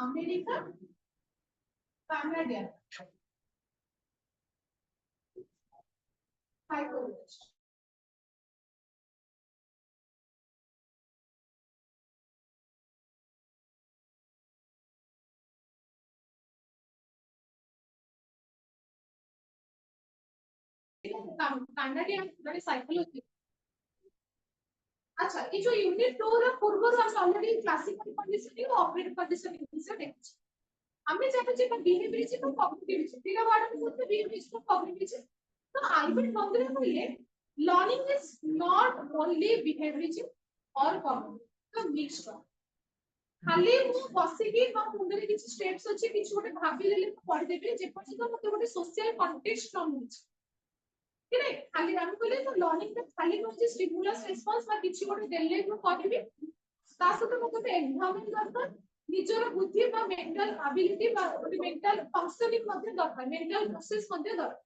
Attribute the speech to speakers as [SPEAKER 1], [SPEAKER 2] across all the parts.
[SPEAKER 1] America, Canada. Psychologist. Canadian মানে psychology. আচ্ছা এই যে ইউনিট 2 এর পূর্বରୁ আমি অলরেডি ক্লাসিক্যাল কন্ডিশনিং ও অপারেটিভ কন্ডিশনিং বিষয় দেখছি আমি জানি যে বিহেভিয়ারিজম ও কগনিটিভিজম দুটো ওয়ার্ডের মধ্যে বিহেভিয়ারিজম ও কগনিটিভিজম তো আলবার্ট বন্দরা বললে learning is not only behaviourism or cognitive তো মিক্স করা খালি ମୁଁ ବସିକି ମୋ ମୁଣ୍ଡରେ କିଛି ଷ୍ଟେପ୍ସ ଅଛି କିଛି ଗୋଟେ ଭାବିଦେଲେ ମୁଁ ପଢିଦେବି ଯେ ପର୍ଯ୍ୟନ୍ତ ମୋତେ ଗୋଟେ ସୋସିଆଲ କଣ୍ଟେକ୍ସଟ ନ ମିଳୁଛି ठीक है खाली हम बोले तो लर्निंग में खाली मुझे स्टिमुलस रिस्पांस বা কিছু ଗୋଟେ ଦେଲେ ମୁଁ କରିବି ତା ସହିତ ମୋତେ ଏନଭାୟରନମେଣ୍ଟ ଦରକାର ନିଜର ବୁଦ୍ଧି বা মেন্টাল আবিলিটি বা ଗୋଟେ মেন্টাল ফাংশনিং ମଧ୍ୟ ଦରକାର মেন্টাল ପ୍ରୋସେସ ମଧ୍ୟ ଦରକାର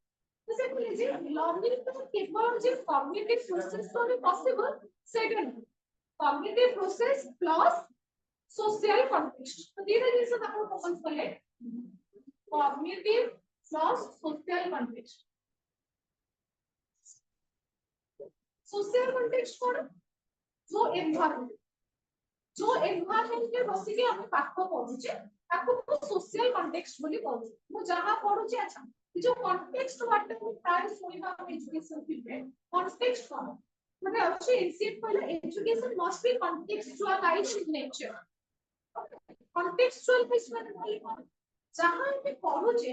[SPEAKER 1] তো ସେ କହିଲେ ଯେ ଲର୍ନିଂ ତ କେବଳ ଯେ କଗ୍ନିଟିଭ ପ୍ରୋସେସ କରି ପସିବଲ ସେଇଟା ନୁହେଁ କଗ୍ନିଟିଭ ପ୍ରୋସେସ ପ୍ଲସ सोशल कॉन्टेक्स्ट तो दिस इज द फोकस करें cognitive plus social context social context कौन जो एनवायरनमेंट में बसी के हम पाठ पढुचे ताको तो सोशल कॉन्टेक्स्ट बोली कहू मु जहां पढुचे अच्छा जो कॉन्टेक्स्ट वर्ड को प्राय सुनिबा एजुकेशन फील्ड में कॉन्टेक्स्ट कौन मतलब अच्छे इंसिट पहले education must be contextualized in nature contextual विषय बोली कौन जहां हम पढुचे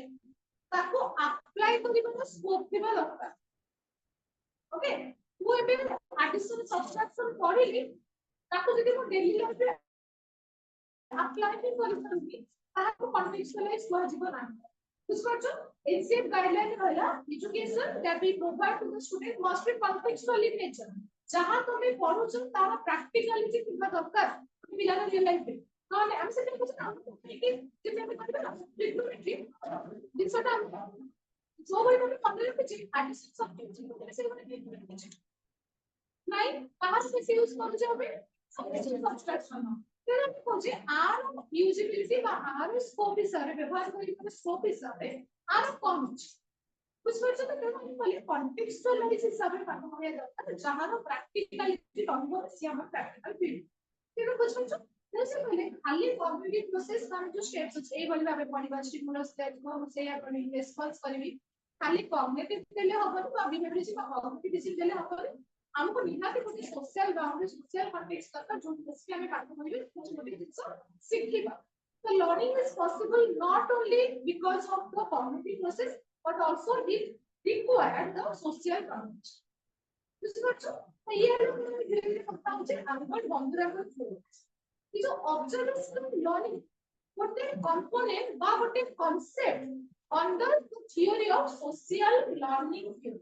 [SPEAKER 1] ताको अप्लाई करबा स्कोप दिबा दरकार ओके वो एबे एडिशनल सब्सट्रैक्शन पढिली ताको जदि मो डेली लाइफ रे अप्लाई भी करि सकबी ताको कॉन्टेक्चुअलाइज हो जिवो ना बुझपाछो एनसीएफ गाइडलाइन रहला education that we provide to the student must be contextual in nature जहां तुमे पढुछो तार प्रैक्टिकलिटी किबा दरकार पिलार रियल लाइफ रे नले हम से कुछ ना कि जे हम करबे ना ट्रिग्नोमेट्री दिसटा जो बोली मैं पंद्रह पे एडिशन सब्जेक्ट से मैंने नहीं कहां से यूज कर जाओगे सब्सट्रैक्शन फिर हम खोजे आर यूजिबिलिटी বা आर स्कोप হিসাবে ব্যবহার করি মানে স্কোপ হিসাবে আর কম कुछ बच्चों को हम बोले कॉन्टेक्चुअलाइज हिसाब से पाठ पढ़ाया जाता है जहां नो प्रैक्टिकलिटी अनुभव से हम प्रैक्टिकल फील्ड फिर कुछ बच्चों जैसे पहले खाली कॉग्निटिव प्रोसेस का जो स्टेप्स है ए वाली भाबे पढ़िबा स्टिमुलस को से या करनी रिस्पांस करबी खाली कॉग्निटिव देले हबो तो बिहेवियरिज्म कॉग्निटिव देले हबो हमको निहाती कोई सोशल बाउंड्री सोशल कॉन्टेक्स्ट का जो जिसके हमें बात करनी है कुछ मोटी चीज सीखिबा तो learning is possible not only because of the cognitive process but also it required the social context बुझिपाछो तो ये लोग धीरे-धीरे पता होचे आलबर्ट बंदरा को ये जो ऑब्जर्वेशनल लर्निंग गोटे कंपोनेंट बा गोटे concept under the theory of social learning theory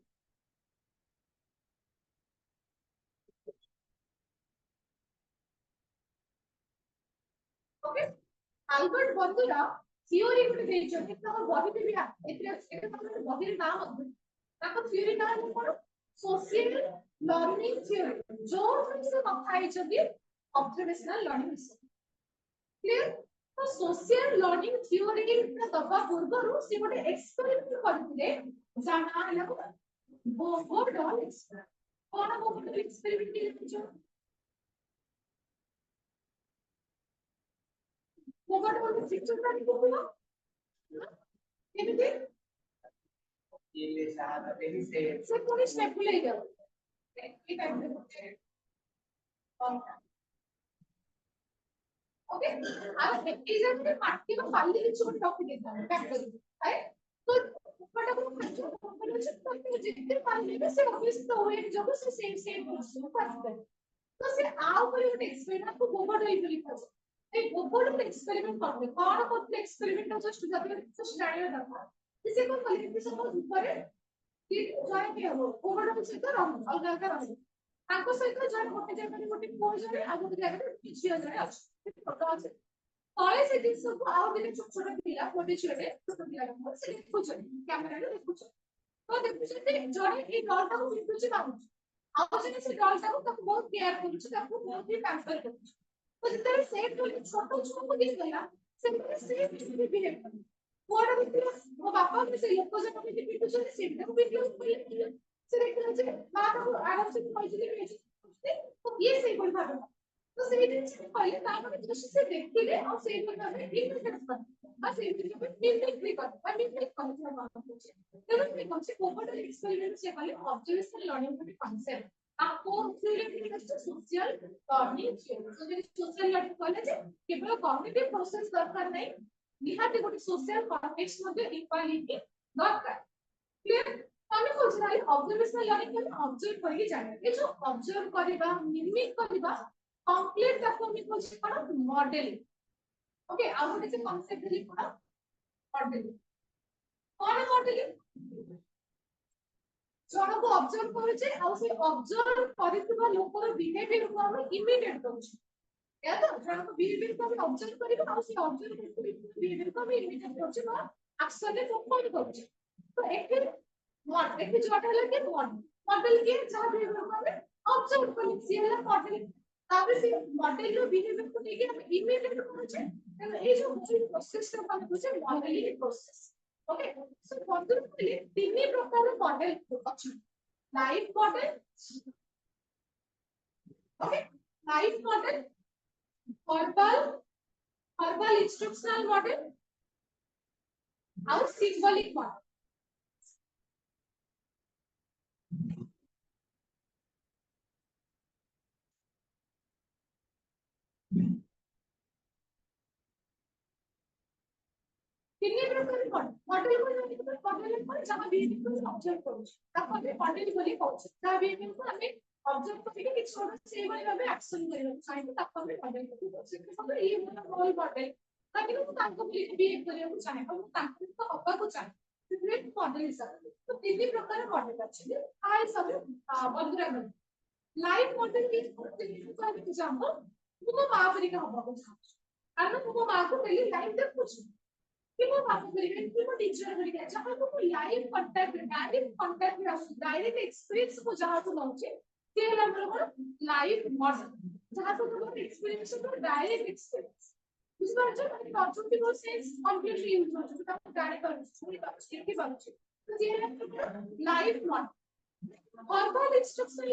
[SPEAKER 1] okay Albert Bandra theory को देछन एक हमर बॉडी पे भी एतरे एटा हमर बॉडी रे नाम अछि ताको थ्योरी नाम कोन सोशल लर्निंग थ्योरी जो से कथा है जदी ऑब्जर्वेशनल लर्निंग क्लियर तो सोशल लर्निंग थ्योरी का दबा पूर्वरु से गोटे एक्सपेरिमेंट करथिले जाना हला बोबोडल एक्सपेरिमेंट कोन बोबोडल एक्सपेरिमेंट के बोबोडल सिचुएशन को बोलो केमिति ये सादा बेबी से कोन स्टेप ले जाओ एक टाइम पे ओके अब एग्जाम में पार्टी में फाइनली কিছু একটা টপিক দিতে হবে ব্যাক করে রাইট তো ওটা কোনো কিছু তো যেতে পারলে সে অবশ্যই তো ওই জব সে সেম প্রশ্ন করতে তো সে আও করে একটা এক্সপেরিমেন্ট को गोबर ডেল বলি করছে এই গোবর ডেল এক্সপেরিমেন্ট করবে কোন করতে এক্সপেরিমেন্ট জাস্ট যাবে স্ট্যান্ডার্ড দরকার সে কোন বলে সে কোন উপরে কি জয় কি হবে গোবর ডেল সে তো অলগা অলগা আছে তারপর সে জয় করতে যাবে গোটে কোর্সে আর গোটে জায়গায় কিছু জায়গায় আছে ফটো আছে তলে से दिन सब आओ दिन छोट छोट पिला छोटे छोटे छोटे पिला को से देखुछ कैमरा रे देखुछ तो देखुछ जे जणे ए डॉलटा को देखुछ ना आओ जे से डॉलटा को ताको बहुत केयर करूछ ताको बहुत ही पैम्पर करूछ तो जेते सेट को छोट छोट को देख गया ସେମାନେ ସେମିତି ବିହେଭ୍ କରିବେ। ପୁଅଟା ଦେଖିଲା ମୋ ବାପା ସେ ଲୋକ ଯାକ ବି ପିଟୁଛନ୍ତି ସେଟାକୁ ପିଟିବାକୁ ପଡ଼ିଲେ ସେ ଦେଖିଲା ଯେ ମା ତାକୁ ଆରାମସେ କହିଥିଲେ ତ ଇଏ ସେଇଭଳି ଭାବେ तो ସେଇ ଜିନିଷ କହିଲେ ତାପରେ ଦୃଷ୍ଟି ସେ ଦେଖିଲେ ଆଉ ସେଇଭଳି ଭାବେ ଇମିଟେଟ୍ କଲେ ବା ସେଇଭଳି ଭାବେ ମିମିକ୍ରି କଲେ ବା ମିମିକ୍ କରିଥିବା କାମ କରୁଛି ତେଣୁ ସେ କହୁଛି କୋଭର୍ଟ ଏକ୍ସପେରିମେଣ୍ଟ ସେ କଲେ ଅବଜର୍ଭେସନାଲ ଲର୍ନିଂ ଗୋଟେ କନସେପ୍ଟ आपको सोशल लर्निंग सोशल लर्निंग कहले जे केवल कॉग्निटिव प्रोसेस दरकार नहीं निहाती गोटे सोशल कॉन्टेक्स्ट मध्ये इक्वालिटी दरकार क्लियर तमे कोछ नाही ऑब्जर्वेशनल लर्निंग में ऑब्जर्व करके जाने ये जो ऑब्जर्व करबा मिमिक करबा कंप्लीट ताको हम कोछ करा मॉडल ओके आ गोटे से कांसेप्ट देली पड़ा मॉडल कोन मॉडल जणको ऑब्जर्व करूचे आ से ऑब्जर्व करथिबा लोकर बिहेवियर को हम इमिटेट करूचे या तो जणको बिहेवियर को हम ऑब्जर्व करिबा आ से ऑब्जर्व करथिबा बिहेवियर को हम इमिटेट करूचे बा एक्शन रे परफॉर्म करूचे तो एके मॉडल एके जोटा लगे मॉडल के जहां बिहेवियर को हम ऑब्जर्व करी सी वाला मॉडल तापर से मॉडल रो बिहेवियर को लेके हम इमिटेट करूचे तो ए जो प्रोसेस को हम करूचे modelling process okay so fundamentally तीन प्रकार मॉडल अछि life model okay life model verbal instructional model और सिंबॉलिक मॉडल तीन प्रकार मॉडल मॉडल को जहां बिहेवियर को ऑब्जर्व करू तापर मॉडल बोली कहू जहां बिहेवियर को हमें ऑब्जर्व करके किछ छोड़ से वाली भाबे एक्शन करियो चाहिए तापर में मॉडल को बोलछे सब ये वाला रोल मॉडल ताकि वो ताको बोली बिहेव करियो चाहे और ताको तो हवा को चाहे डिफरेंट मॉडल हिसाब तो तीन प्रकार मॉडल अछि आय सब बंधुरा लाइफ मॉडल की फॉर एग्जांपल वो मां परिका हवा को चाहे कारण वो मां को पहले लाइफ तक कुछ कि वो बात करेंगे कि वो टीचर करेंगे जहां को लाइव कांटेक्ट में आसु डायरेक्ट एक्सपीरियंस को जहां तो पहुंचे के हम लोग लाइव मॉडल जहां तो लोग एक्सपीरियंस को डायरेक्ट एक्सपीरियंस इस बार जो ऑब्जेक्टिव को सेंस कंप्लीटली यूज हो चुका है डायरेक्ट और पूरी बात की बात तो ये live model verbal instruction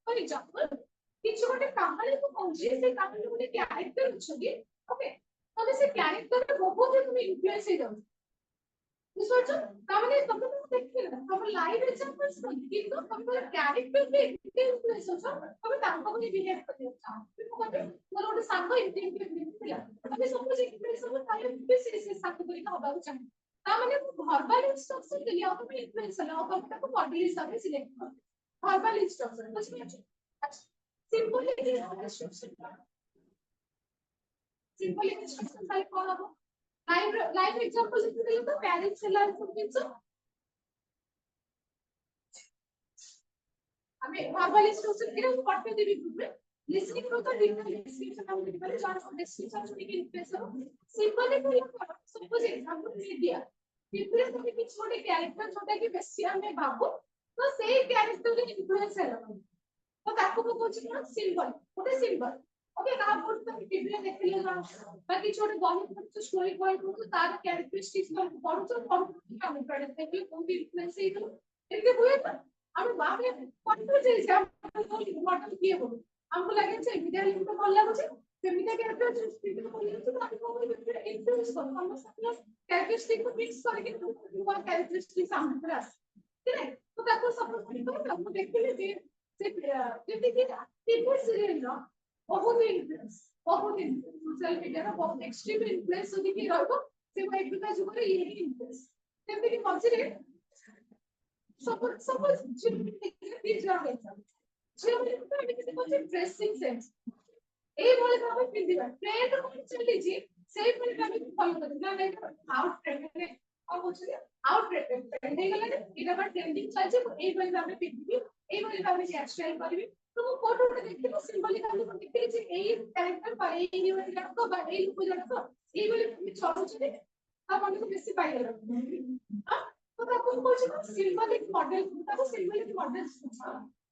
[SPEAKER 1] for example किसी गोटे कहानी को पहुंचे से कहानी गोटे कैरेक्टर अछि ओके तबे से कैरेक्टर बहुत तुम इन्फ्लुएंस हो जाओ बुझছো তাহলে তুমি দেখতে না তুমি লাইভ एग्जांपल्स কিন্তু তোমার ক্যারেক্টার কে ইনফ্লুয়েন্স হচ্ছে তুমি তাঙ্ক বলি বিহেভ করতে চাও তুমি কোতে মোর ଗୋଟେ ସାଙ୍ଗ ଏମିତି ଥିଲା ତମେ ସପୋଜ ଇନଫ୍ଲୁଏନ୍ସ ହବ ତାହେଲେ ବେଶୀ ସେ ସାଙ୍ଗ ବଳି ହବାକୁ ଚାହେଁ ତା ମାନେ ଭର୍ବାଲ ଇନଷ୍ଟ୍ରକ୍ସନ ଦେଲି ଆଉ ତମେ ଇନଫ୍ଲୁଏନ୍ସ ହେଲା ଆଉ ତମେ ତାକୁ ମଡେଲ ହିସାବରେ ସିଲେକ୍ଟ କର ଭର୍ବାଲ ଇନଷ୍ଟ୍ରକ୍ସନ ବୁଝିପାରୁଛ ଆଚ୍ଛା simple instruction simple instruction type कौन हो लाइव एग्जांपल लिखते हैं तो पेरेंट्स से लाइव सबमिशन हमें वर्बल इंस्ट्रक्शन के लिए पढ़ते थे भी ग्रुप में लिसनिंग को तो डिस्क्रिप्शन हम लिख पहले जान को डिस्क्रिप्शन सुन के लिखते सब सिंपल है तो सपोज एग्जांपल दे दिया फिर तो कि छोटे कैरेक्टर छोटा कि बेसिया में बाबू तो सेम कैरेक्टर के इन्फ्लुएंस है तो ताको को कुछ ना सिंबल ओके सिंबल ओके कहां बोल तो टीवी में देख लिया बाकी छोटे बॉलीवुड तो स्टोरी पॉइंट को तार कैरेक्टरिस्टिक्स में पढ़ो तो क्या हम पढ़ते हैं कि कौन भी इन्फ्लुएंस है तो इनके हुए तो हम बाप ने पढ़ते थे हम मॉडल किए हो हमको लगे से मीडिया लिंक तो बोल लागो से मीडिया कैरेक्टरिस्टिक्स को बोल तो आपको इन्फ्लुएंस करो हम सब कैरेक्टरिस्टिक्स को मिक्स करके वो कैरेक्टरिस्टिक्स सामने पर आते ठीक है तो ताको सब हम देखते थे जैसे कि टीवी सीरियल ना बहुत इन्फ्लुएंस सोशल मीडिया ना बहुत एक्सट्रीम इन्फ्लुएंस होती है रहबो से भाई बिना जो करे ये इन्फ्लुएंस जैसे कि मझे सब चीज जा रही है जो मैं किसी को ड्रेसिंग सेंस ए बोले भाव पिंदिबा ट्रेंड को चली जी सेही बोले भाव फॉलो कर ना नहीं आउट ट्रेंड में और कुछ आउट ट्रेंड हे गला इना बट ट्रेंडिंग चल जे ए बोले भाव पिंदिबी ए बोले भाव हेयर स्टाइल करबी तो वो फोटो देखते तो सिंबलिक हम देखते जे ए कैरेक्टर पर ए हीरो को बा ए लोग जणको ए बोले छोटो छे अब हमको बेसी पाई गला तो ताको कुछ सिंबलिक मॉडल ताको सिंबलिक मॉडल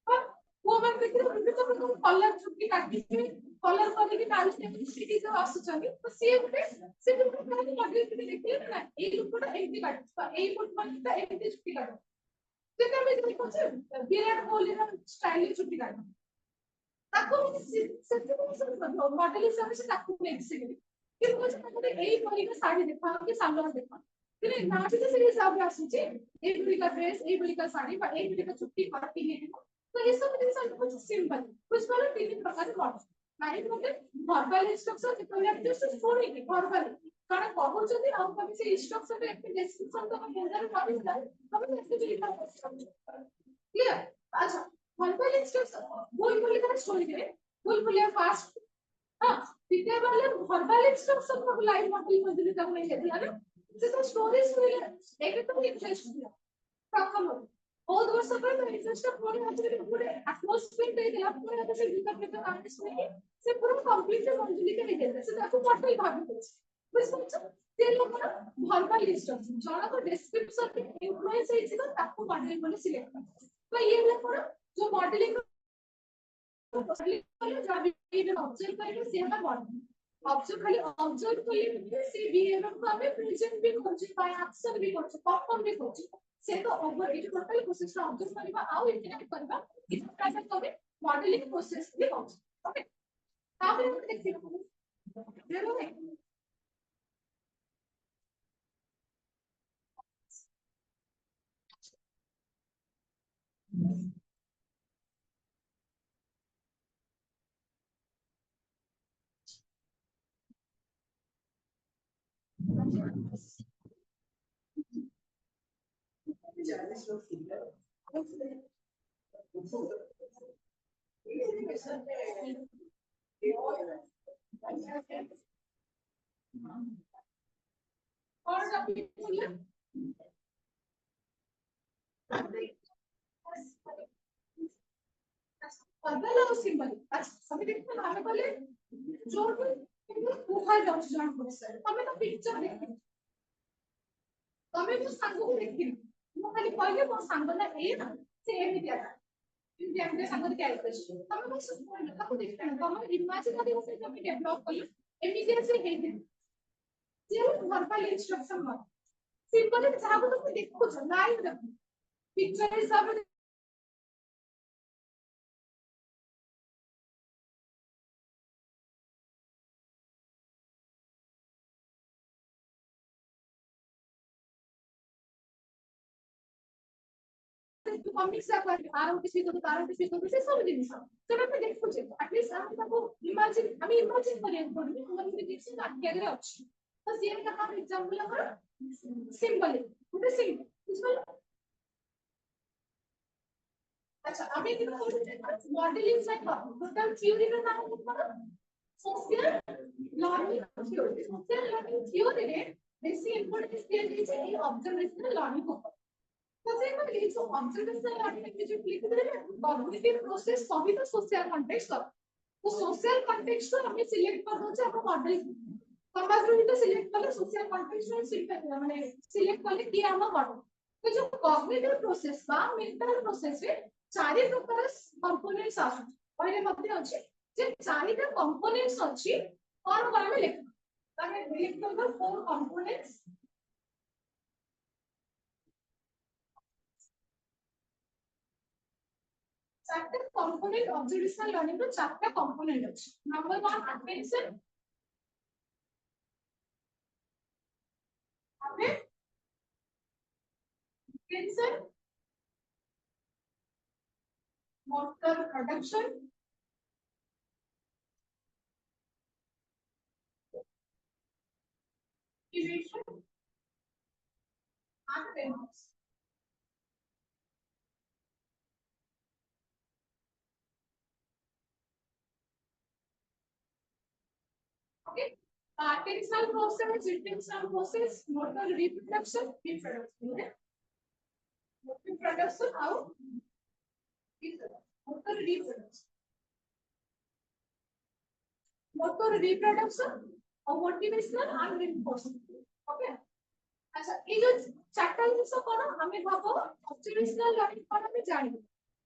[SPEAKER 1] पर वो मन देखते तो तो कलर छुट्टी काटी कलर करके डालते सिटी जो आसुचनी तो से गुटे मॉडल के देखिए ना ए लुकटा एमटी काट ए फुट मानता एमटी छुट्टी काट सेटा में देखो जे विराट कोहली रा स्टाइल छुट्टी काट ताको से मॉडल हिसाब से ताको नेक्स्ट कि मुझे ताको ए कोहली का साड़ी देखा के सामने देखा कि ना भी से हिसाब से आसुचे ए कोहली का ड्रेस ए कोहली का साड़ी बा ए कोहली का छुट्टी काटी है तो ये सब जिन कुछ सिंपल कुछ वाला तीन प्रकार के मॉडल नाइन म्हणजे verbal instruction ଯେତେବେଳେ ଆମେ just ଶୁଣିକି verbal କାରଣ କହୁଛନ୍ତି ଆଉ ତମେ ସେ instruction ରେ ଏକ description ତମ ମୁଣ୍ଡରେ ପଡ଼ିଲା ତମେ ଏମିତି ଲେଖା କ୍ଲିୟର ଆଚ୍ଛା verbal instruction ଭୁଲ ଭୁଲ କରି ଶୁଣିବେ ଭୁଲ ଭୁଲ ଫାଷ୍ଟ ହଁ ଦ୍ବିତୀୟ ବାଲେ verbal instruction को लाइव मॉडल में दिया हमने ये दिया ना जैसे स्टोरी सुनिए एक तो इंटरेस्ट दिया प्रथम बहुत वर्ष पर तो इंटरेस्ट पूरी होती पूरे एटमॉस्फेयर दे दिया पूरे ऐसे भीतर भीतर कहानी सुनिए से पूरा कंप्लीट मंजूरी के लिए देते से आपको मॉडल भाग दे बस ते लोग verbal instruction जणा को डिस्क्रिप्शन में इन्फ्लुएंस है इसका ताको मॉडल को सिलेक्ट करना तो ये लोग जो मॉडलिंग जब भी ऑब्जर्व करेंगे से हमारा मॉडल ऑब्जर्व खाली ऑब्जर्व करेंगे से बिहेवियर को हमें प्रेजेंट भी कोचिंग बाय एक्शन भी कोचिंग परफॉर्म भी कोचिंग से तो ओवर इट टोटल प्रोसेस को ऑब्जर्व करबा आउ इंटरैक्ट करबा इस प्रकार से मॉडलिंग प्रोसेस भी कोचिंग ओके तापर हम देखिए जरूर है और जब verbal और symbol अच्छा अभी देखो ना हमें बोले जो उखाड़ जाओ जॉन प्रोसेस हमें तो पिक्चर देखिए हमें तो सांगो को देखिए वो खाली पहले वो सांगो ना ए ना से ए दिया था ये हमने सांगो क्या है हमें बस को देखते हैं तो हम इमेजिनरी उसे जब डेवलप कर इमीडिएटली हे दे जे verbal instruction हो सिंपल जहां को तुम देखो लाइव रखो पिक्चर हिसाब से कॉमिक से कर आरो किसी को तारो किसी को से सब जिनिस सेटा पे देखो जे एटलीस्ट हम ताको इमेजिन करियन पड़बे हमर भी देखि ना आगे अछि तो सेम का हम एग्जांपल कर सिंपल गुटे सिंपल बुझल अच्छा अभी की मॉडलिंग से टोटल थ्योरी का नाम करो सोशल लर्निंग थ्योरी रे बेसी इंपोर्टेंस दिया जाय छै ऑब्जर्वेशनल लर्निंग को तो से मतलब ये जो ऑब्जर्वेशनल लर्निंग में जो क्लिक करें कॉग्निटिव प्रोसेस सभी तो सोशल कॉन्टेक्स्ट कर तो सोशल कॉन्टेक्स्ट को हमें सिलेक्ट कर दो जे हम मॉडल समाज रो तो सिलेक्ट कर सोशल कॉन्टेक्स्ट में सिलेक्ट माने सिलेक्ट कर कि हम मॉडल तो जो कॉग्निटिव प्रोसेस बा मेंटल प्रोसेस रे चारि प्रकार कंपोनेंट्स आसु पहिले मध्ये अछि जे चारिटा कंपोनेंट्स अछि और बारे लिख माने लिख कर फोर कंपोनेंट्स चारटा कंपोनेंट ऑब्जर्वेशनल लर्निंग रो चारटा कंपोनेंट अछि नंबर 1 अटेंशन आपने attention motor production activation and memories okay attentional process intentional process motor reproduction reproduction out motor reproduction और motivational and reinforcement ओके अच्छा ये जो चारटा जिनिस कोन हमें भाबो ऑब्जर्वेशनल लर्निंग पर हमें जानिबो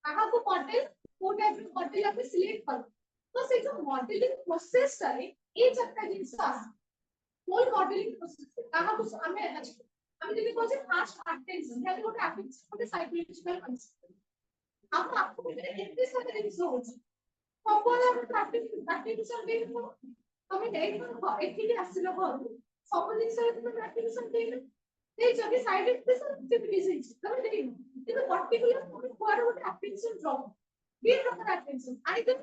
[SPEAKER 1] आहा को मॉडल को टाइप ऑफ मॉडल हमें सिलेक्ट कर तो तो से जो मॉडलिंग प्रोसेस करे ये चक्का जिंस होल मॉडलिंग प्रोसेस कहा कुछ हमें আমি যদি বলছি ফার্স্ট আর্টেন্স তাহলে ওটা অ্যাপ্লিকেশন হবে সাইকোলজিক্যাল কনসেপ্ট আমরা আপু এতে সাথে রিসো হচ্ছে কখন আমরা প্র্যাকটিক্যাল দেখব আমি দেখব এটিকে আসলে হবে সকল জিনিসের জন্য প্র্যাকটিক্যাল দেখব এই যদি সাইড ইফেক্টস ডিভিশন তবে দেখব কিন্তু পার্টিকুলার কোয়ার ওটা অ্যাপ্লিকেশন ড্রপ এই রকম অ্যাপ্লিকেশন আইদর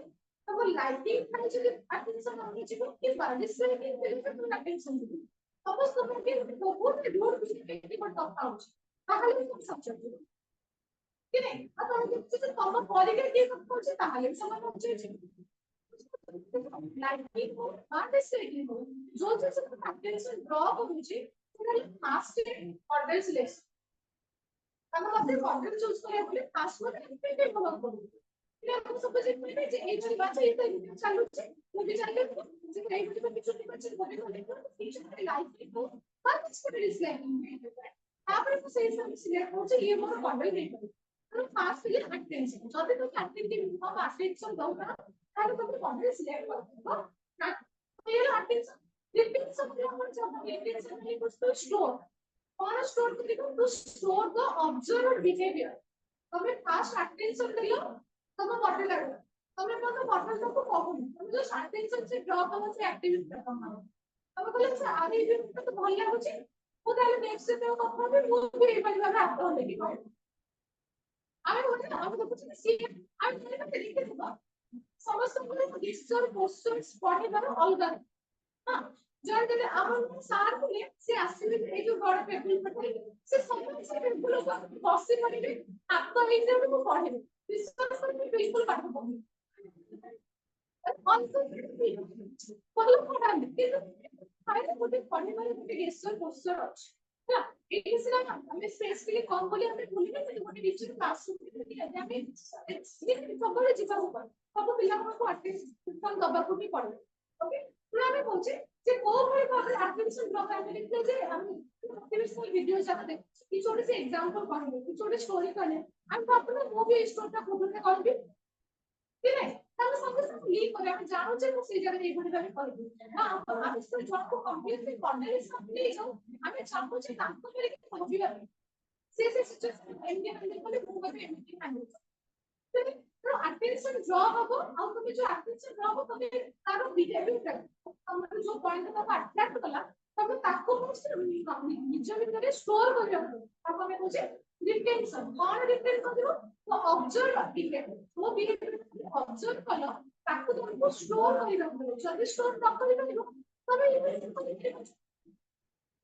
[SPEAKER 1] তবে লাইটিং মানে যদি অ্যাপ্লিকেশন আমরা যেগুলো কি ডিসপ্লে এলিমেন্ট অ্যাপ্লিকেশন দিব Suppose তোমাকে বহুত লোড বেশি করতে হবে তাহলে তুমি সাবজেক্ট দিবে ঠিক আছে আর আমি যদি তোমার পলিকে কি করতে তাহলে সমান হচ্ছে লাইটিং ও আন্ডারস্ট্যান্ডিং ও जो जैसे अटेंशन ड्रॉ করছি সেটা ফার্স্ট অর্ডার সিলেকশন আমরা আপনি অর্ডার চুজ করে বলে ফার্স্ট করে ইনফিনিটি ফলো করব এটা আমি সাপোজ ইনফিনিটি যে এই যে বাচ্চা এটা চালু হচ্ছে মুভি চালু যে এই ভিডিও কিছু নিচ্ছে মুভি করে ফিকশন লাইফ একটু ফার্স্ট করে রিসলাইটিং তারপরে তো সেই সব সিলেক্ট করছে এই মতো কন্ট্রোল নেই তো ফার্স্ট থেকে অ্যাটেনশন যদি তুমি অ্যাক্টিভিটি বা অ্যাটেনশন দাও না তাহলে তুমি কন্ট্রোল সিলেক্ট করবে না এই অ্যাটেনশন রিপিটস অফ আমার job attention equals to store और स्टोर को देखो to store the observed behaviour તમે ફાસ્ટ અટેન્શન দিলো તમે বটল লাগবে તમે কোনো বটল তো কখন তুমি তো অটেনশন সে ড্র করো সে অ্যাক্টিভিটি করো তুমি বলে যে আরে এই জিনিসটা তো ভালো লাগুছে ও তাহলে নেক্সট ডে কথা হবে মুভি এইভাবে ভাবে আপনি দেখি আমি বলি আমি তো কিছু সি আমি এটা লিখে দেব সমস্ত গুলো ডিসচার পোস্টার স্পটে ধরো অলগা হ্যাঁ যদি আমার স্যার বলে সে আসলে এই যে বড় পেপার পড়ে সে সমস্ত পেপারগুলো পসিবলি আপনার ইন্টারভিউ পড়ে বিশ্বাস করে বিলকুল পাঠ করবে ফলো করা কিন্তু ফাইনাল মধ্যে পড়ে মানে ডিসচার পোস্টার আছে না এই সিনা আমি স্পেসিফিকলি কম বলি আমি বলি না যে ଗୋଟେ ডিসচার ক্লাসরুম দিয়ে আমি সিলেক্ট প্রপারলি ଯିବାକୁ ପଡେ ସବୁ ପିଲାମାନଙ୍କୁ ଆଟେଣ୍ଡ ଦବାକୁ ବି ପଡେ ଓକେ ତ ଆମେ କହୁଛେ যে কোন ভাবে অ্যাপ্লিকেশন ব্লক আমি লিখতে যে আমি মোটিভেশনাল ভিডিও যারা দেখছি কিছু ওটা সে एग्जांपल করব কিছু ওটা স্টোরি করে আমি ভাবলাম মুভি স্টোরিটা কোথায় করবি ঠিক আছে তাহলে সাপোজ আমি লিখ করে আমি জানো যে আমি সেই জায়গায় এইভাবে ভাবে করব না আমি তো জব কমপ্লিটলি কন্টেন্ট সামনে যাও আমি চাবো যে নাম তো করে কি মুভি হবে সে সিচুয়েশন এমনি বলে মুভি এমনি হ্যান্ডেল तो अटेंशन ड्रॉ हो और तुम्हें जो अटेंशन ड्रॉ हो तुम्हें तारो बिहेवियर कर हमने जो पॉइंट को अट्रैक्ट कला तब ताको निज भीतर स्टोर करियो अब हमें पूछे रिटेंशन कौन रिटेन करियो तो ऑब्जर्व बिहेवियर वो बिहेवियर ऑब्जर्व कलो ताको तुमको स्टोर करियो जब स्टोर न करियो तबे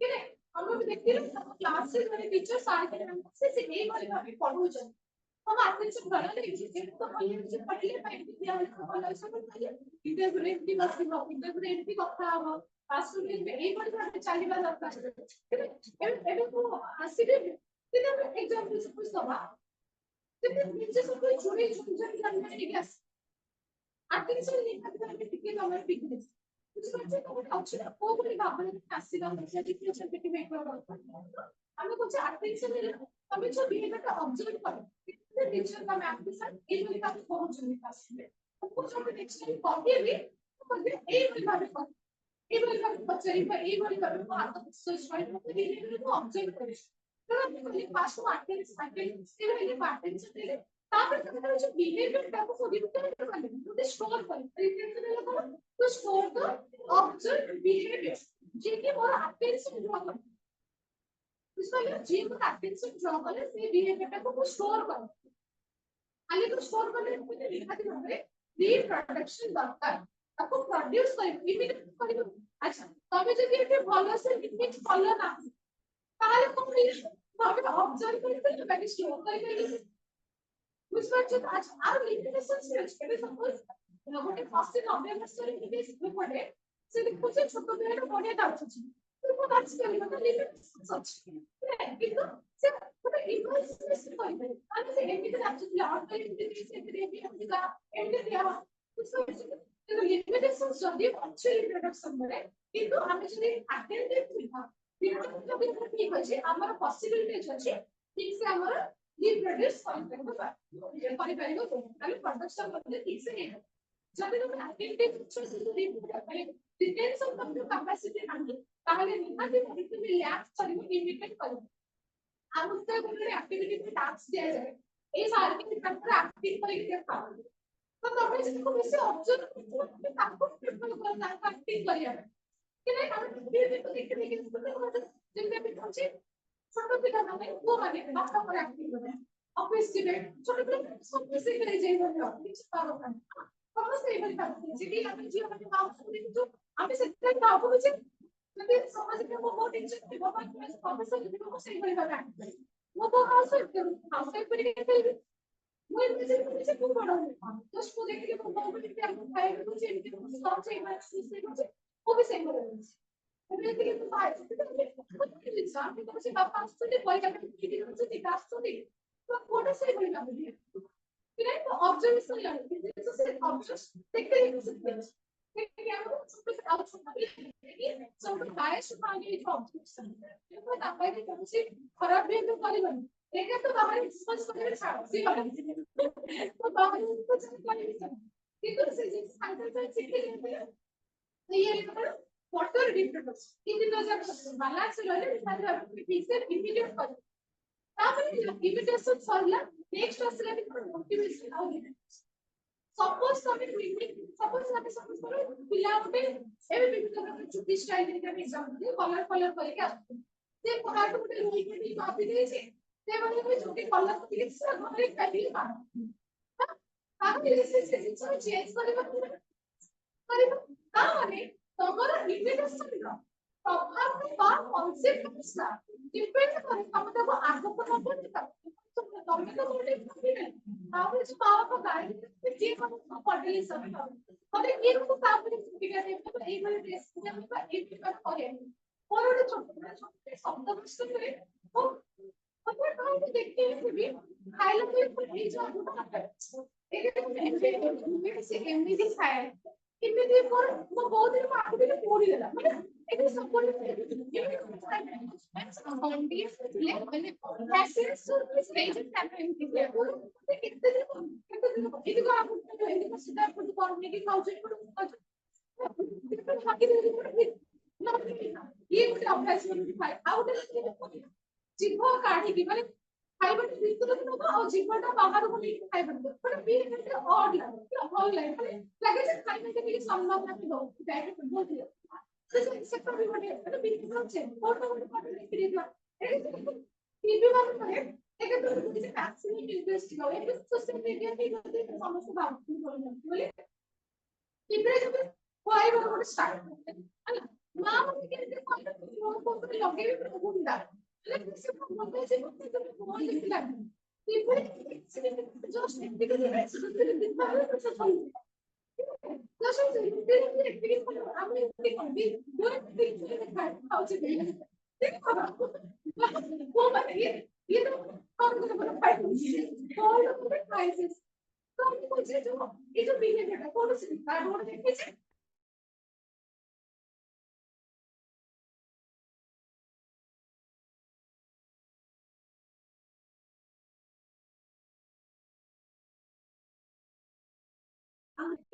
[SPEAKER 1] ठीक है हम लोग देखते हैं क्लास से मेरे टीचर सारे से एक वाले भाभी पढ़ो जन हम अटेंशन करा लेंगे तो हम ये पढ़ले पाएंगे कि हम वाला ऐसा बताइए इंटरप्रेट की बात करो इंटरप्रेट की কথা হবে পাঁচশো में এই বলে আমরা চালিয়ে দরকার এবং তো আসলে কিন্তু एग्जांपल सपोज दबा কিন্তু নিচে সব ছড়িয়ে ছড়িয়ে জানতে ঠিক আছে अटेंशन लेकर के टिके আমরা পিক দিচ্ছি কিছু হচ্ছে তো অপশন কোবলি ভাবনা আসছিল আমরা ডিফারেন্সিয়েশন পেটি মেক করা দরকার আমি বলছি अटेंशन নিলে তুমি যে বিহেভিয়ারটা অবজার্ভ করো टीचर का मैम के साथ एक बार का बहुत जरूरी था तो कुछ हम टेक्सट कॉपी भी तो बोलते एक बार का बच्चे पर एक बार का आता सर्च फाइल में ये को ऑब्जर्व करें तो हम ये पास को अटेंडेंस के लिए अटेंशन ले ताकि तुम्हारा जो बिहेवियर का को भी कर ले तो स्टोर कर रिटेंशन ले तो स्टोर द ऑब्जर्व बिहेवियर जे के मोर अटेंशन ड्रॉ कर इसमें जे को अटेंशन ड्रॉ कर से बिहेवियर को स्टोर कर आगे तो स्टोर करने के लिए लिखा दिया है रिप्रोडक्शन दरकार आपको प्रोड्यूस करें इमिडिएट करें अच्छा तबे যদি এটা ভালো সে ইমিট ফলো না তাহলে তুমি ভাবে অবজার্ভ করতে হবে স্টোর করে বুঝতে পারছো আজ আর লিমিটেশন আছে এটা সাপোজ গোটে ফার্স্ট অবজার্ভ করে ইমেজ পড়ে সেটা খুঁজে ছোট বেলা পড়ে যাচ্ছে তো কাজ করে মানে লিমিটেশন আছে কিন্তু সে পুরো ইনভেস্টমেন্ট করে আমি সে এমনিতে যাচ্ছে লাভ করে এমনিতে সেটা এমনি আমরা এমনি দেওয়া বুঝতে পারছো তো লিমিটেশন যদি অ্যাকচুয়ালি প্রোডাকশন করে কিন্তু আমি যদি অ্যাটেন্ডেন্ট না যদি ঠিক আছে আমার পসিবিলিটি আছে ঠিক সে আমার রিপ্রোডিউস করে পারবো তাহলে প্রোডাকশন করতে ঠিক সে যদি তুমি activity depends on the capacity ନାହିଁ ତାହେଲେ ନିହାତି ଭାବେ ଲ୍ୟାବ୍ କରିବ ଇମିଟେଟ୍ କରିବ ଆମକୁ ତ ଗୋଟେ ଆକ୍ଟିଭିଟି କୁ ଟାସ୍କ ଦିଆଯାଏ ଏଇ ସାର୍ଟିଫିକେଟ ତାଙ୍କର ଆକ୍ଟିଭ କରିକି ଦେଖାଅ ତ ତମେ ଯେତିକି ବେଶୀ ଅବଜର୍ଭ କରୁଥିବ ତାଙ୍କୁ ପ୍ରିଫର କର ତାଙ୍କୁ ଆକ୍ଟିଭ କରିବା କି ନାହିଁ ଆମେ ଭିଡିଓ ଦେଖି ଦେଖି ଯେମିତି ଆମେ କହୁଛେ ଛୋଟ ପିଲାମାନେ ପୁଅମାନେ ବାପା ପରେ ଆକ୍ଟିଭ କରେ ଅଫିସ ଯିବେ ଛୋଟ ପିଲା ସବୁ ଶିଖେଇ ଯାଇପାରିବ କିଛି ପାର ନାହିଁ ସମସ୍ତେ ଏଇଭଳି ଭାବୁଛନ୍ତି ଯେକି ଆମେ ଝିଅମାନେ ଭାବୁଛନ୍ତି କିନ୍ତୁ ଆମେ ସେଥିପାଇଁ ଭାବୁଛେ ଯଦି ସମାଜରେ ମୋ ବହୁତ ଇଜ୍ଜତ ଥିବ ବା ପ୍ରଫେସର ଥିବ ମୁଁ ସେଇଭଳି ଭାବେ ଆକ୍ଟ କରିବି ମୋ ବୋଉ ହାଉସ କରିକି ଖେଳିବି ମୁଁ ଏମିତି ମୁଁ ବଡ ଜଷ୍ଟ ମୁଁ ଦେଖିଲି ମୋ ବୋଉ ଯେମିତି ଆମକୁ ଖାଇବାକୁ ଦଉଛି ଏମିତି ମୁଁ ସବ ସେଇଭଳି କରୁଛି ମୁଁ ବି ସେଇଭଳି କରୁଛି ଏମିତି କିନ୍ତୁ ଜିନିଷ ଆମେ ତ ସେ ବାପା ଆସୁଛନ୍ତି ପଇସା ଆସୁଛନ୍ତି ଆସୁଛନ୍ତି ତ କୋଉଟା ସେଇଭଳି ଭାବୁଛି observation learning. This is observation. Some bias to find it observation. खराब भी तो करेगा लेकिन तो बाहर डिस्कस करने से तो बाहर डिस्कस करने से किधर से अंदर से लेते हैं ये water difference in the balance learning is immediate imitation sorla next asla motivation suppose tame suppose pila gote ebe bibita chuti style रे exam de color करके आते से पहाड़ को गोटे रोई के भी मापी दे छे से माने कोई छोटी कलर को फिक्स घरे खाली मार ताकि से चेंज କରିବା ତା ମାନେ ତମର ଇମିଟେସନ ର ପ୍ରଭାବ ବା କନସେପ୍ଟ କିଛିଟା ଡିପେଣ୍ଡ କରେ ତମେ ତାକୁ ଆଗକୁ ନବ ତମେ ତ ଗୋଟେ ତାପରେ ଯୋଉ ପାୱାର ଗାଇଡ ଯିଏ କଣ ପଢେଇ ସବୁ ମାନେ କିଏ କୁ ତାପରେ ସୁବିଧା ଦେବ ଏଇଭଳି ଡ୍ରେସ ଦେବ ଏଇଭଳି କରିବା ମୋର ଗୋଟେ ଛୋଟ ଶବ୍ଦ ବସ୍ତୁରେ ମୁଁ କଣ ଦେଖିବି ଖାଇଲା ପରେ ଏଇ ଯୋଉ ଏମିତି ଖାଏ ଏମିତି ମୋର ମୋ ବହୁତ ଦିନ ଆଗରୁ ବି ପୋଡ଼ିଦେଲା ମାନେ ଏଠି ସବୁବେଳେ ମାନେ ପ୍ରାକ୍ଟିସ ଷ୍ଟେଜ ତାପରେ ଏମିତି କେତେ ଦିନ ଏଠି କଣ ଏମିତି ସୁଧା ଫୁଡ୍ କରୁନି କି ଖାଉଛି ଇଏ ଗୋଟେ ଅଭ୍ୟାସ ଥାଏ ଆଉ ଗୋଟେ ଜିଭ କାଢିକି ମାନେ ଖାଇବା ଭିତରକୁ ନବ ଆଉ ଜିଭଟା ବାହାରକୁ ନେଇକି ଖାଇବା ମାନେ ବି କେତେ ଅଡ୍ ଲାଗେ ଭଲ ଲାଗେ ମାନେ ଲାଗେ ଯେ ଖାଇବା ଟିକେ ସମ୍ମାନ ଥିବ ଡାଇରେକ୍ଟ ବହୁତ ସେ ବି ଗୋଟେ ବି ଅଛି ଫଟୋ ଗୋଟେ ଫଟୋ ଦେଖି ଦେଇଥିବା ଟିଭି ମାନଙ୍କରେ ଏବେ ତ କିଛି ମ୍ୟାକ୍ସିମମ୍ ଇନଭେଷ୍ଟ କରେ ଏବେ ସୋସିଆଲ ମିଡିଆ ରେ ସମସ୍ତେ ଭାବୁଛନ୍ତି ବୋଲି ଟିଭିରେ ଯେବେ ଖୁଆଇବା ଗୋଟେ ଷ୍ଟାର୍ଟ ହେଲା ମା ମାନେ କେମିତି କହିଲେ ଲଗେଇବେ ବହୁତ ସେ ମତେ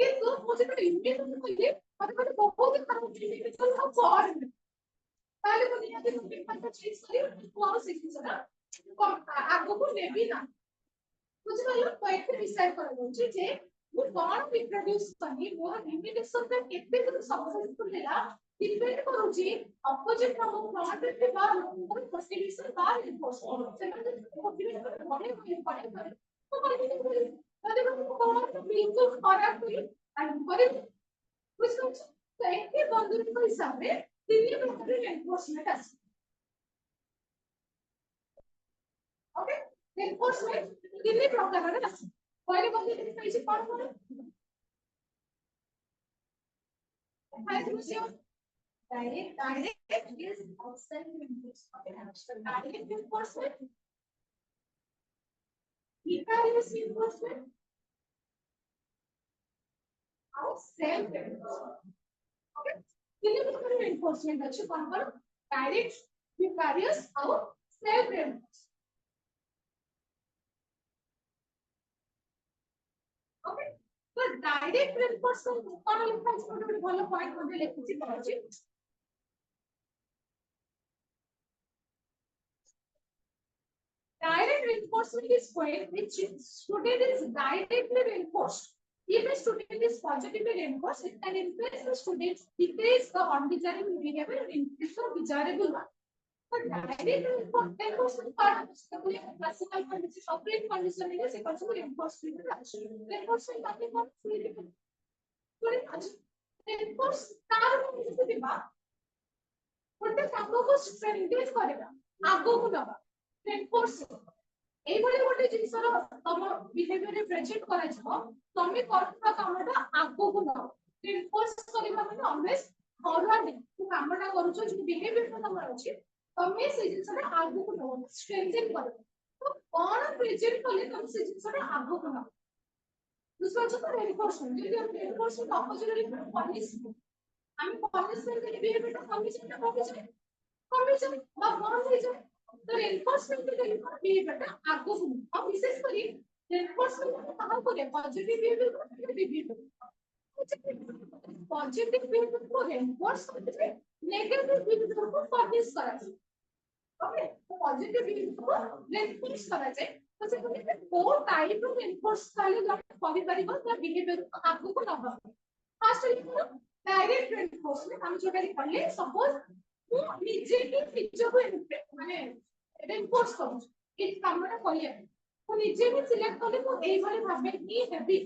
[SPEAKER 1] କିନ୍ତୁ ମୁଁ ଯେତେବେଳେ ଇଣ୍ଡିଆନ କହିଲି ମତେ ଗୋଟେ ବହୁତ ଖରାପ ତାହେଲେ ମୁଁ ନିହାତି ପେପରଟା ଚେଞ୍ଜ କରି ମୁଁ ଆଉ ଶିଖିଛି ନା ଆଗକୁ ନେବି ନା ବୁଝିପାରିଲ ତ ଏଠି ଡିସାଇଡ୍ କରାଯାଉଛି ଯେ ମୁଁ କଣ ରିପ୍ରଡ୍ୟୁସ କଲି ମୋର ଇମିଟେସନଟା କେତେ ଦୂର ସକ୍ସେସଫୁଲ ହେଲା ଡିପେଣ୍ଡ କରୁଛି ଅପୋଜିଟ ଆମ ଫ୍ରଣ୍ଟରେ ଥିବା ଲୋକଙ୍କର ମୋଟିଭେସନ ବା ରିପୋର୍ଟ ସେମାନେ ମୋଟିଭେସନ ପଢେ ଯଦି ମୁଁ କଣ ବିଲକୁଲ ଖରାପ ହୁଏ କରିବି ବୁଝିପାରୁଛ ତ ଏଠି ବନ୍ଧୁଙ୍କ ହିସାବରେ ତିନି ପ୍ରକାର ଏନଫୋର୍ସମେଣ୍ଟ ଅଛି ओके एनफोर्समेंट कितने प्रकार है पहले बंदे कैसे कौन कौन direct is outside direct enforcement vicarious enforcement और सेल्फ एनफोर्समेंट ओके कितने प्रकार एनफोर्समेंट अच्छे कौन कौन डायरेक्ट vicarious और सेल्फ एनफोर्समेंट ओके तो डायरेक्ट रेनफोर्समेंट कौन लिखा है गोटे भलो पॉइंट मध्ये लिखिछि पहुंची direct reinforcement is when which student is directly reinforced. If a student is positively reinforced, it can influence the students, decrease the undesirable behavior and increase the desirable one. But direct reinforcement part classical condition, separate conditioning is equal to reinforcement. Reinforcement nothing but reinforce तार में दिबा ଗୋଟେ କାମକୁ strengthen କରିବା ଆଗକୁ ନବା reinforce এইভাবে ଗୋଟେ ଜିନିଷର ତମ ବିହେଭିୟର ରେ ପ୍ରେଜେଣ୍ଟ କରାଯିବ ତମେ କରୁଥିବା କାମଟା ଆଗକୁ ନବ reinforce କରିବା ମାନେ always ଫରୱାର୍ଡ ତୁ କାମଟା କରୁଛ ଯୋଉ ବିହେଭିୟର ତମର ଅଛି ତମେ ସେଇ ଜିନିଷଟା ଆଗକୁ ନବ strengthen କରିବ ତ କଣ ପ୍ରେଜେଣ୍ଟ କଲେ ତମେ ସେଇ ଜିନିଷଟା ଆଗକୁ ନବ ବୁଝିପାରୁଛ ତ reinforcement ଯଦି ଆମେ reinforcement ଅପୋଜିଟରେ ପନିଶମେଣ୍ଟ আমি পানিশমেন্ট এর বিহেভিয়রটা কমিশনটা কমিশন কমিশন বা বন্ধ হয়ে যায় তো এনফোর্সমেন্ট এর বিহেভিয়রটা আগে শুনুন আর বিশেষ করে এনফোর্সমেন্ট কাজ করে positive behaviour negative behaviour positive behaviour को এনফোর্স করতে নেগেটিভ বিহেভিয়র को পানিশ করা যায় ওকে তো পজিটিভ বিহেভিয়র को এনফোর্স করা যায় তো সেটা কোন টাইপ অফ এনফোর্স কালে করি পারিব তা বিহেভিয়র আগুକୁ নবা ফার্স্ট डायरेक्ट रेनफोर्समेंट हम जो करी पढ़ले सपोज वो निजे ही टीचर को माने रेनफोर्स करू ए कामटा करिया वो निजे ही सिलेक्ट करले वो एई भले भाबे कि हेबी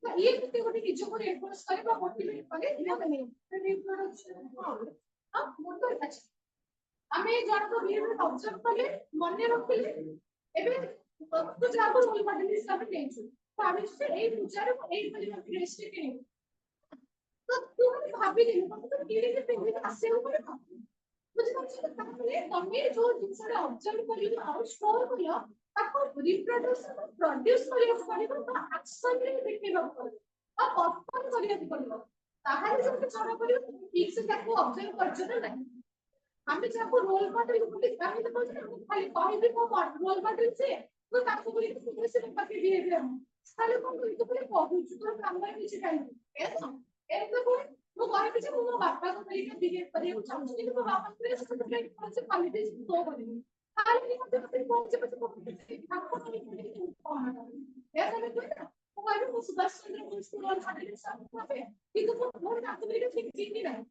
[SPEAKER 1] तो ये किते गोटे टीचर को रेनफोर्स करे बा मोटिवेट करे इना बने रिप्रोडक्शन अब मोटर अच्छा हमें जण को बिहेवियर ऑब्जर्व करले मने रखले एबे तो जाको रोल मॉडल हिसाब से नेछु तो हम से एई टीचर को एई भले क्रिएटिविटी के तो तुम भाभी नहीं तो धीरे धीरे पेंटिंग आसे ऊपर मुझे तो ताकि तमे जो जिनसरे ऑब्जर्व करियो और स्टोर करियो ताको रिप्रोडक्शन प्रोड्यूस करियो पड़िबो तो एक्शन रे देखिबो पड़िबो और परफॉर्म करियो पड़िबो ताहाले जब छोरा करियो ठीक से ताको ऑब्जर्व करछो ना नहीं हमें जाको रोल मॉडल को हम तो बोलते खाली कहबी को रोल मॉडल से तो ताको बोली तो से पाके बिहेवियर ताले को तो बोले कहू तो काम में किछ काई ऐसा एक तो वो कहे कि वो बापा को तरीके बिहेव करे वो चाहते हैं कि वो बापा को से डिफरेंट कौन से क्वालिटीज तो करेंगे हाल में मतलब फिर कौन से बच्चे को आपको नहीं कौन ऐसा नहीं कोई ना वो कहे वो सुभाष चंद्र बोस को रोल मॉडल सब वहां पे कि तो वो ना तो मेरे ठीक ठीक नहीं रहे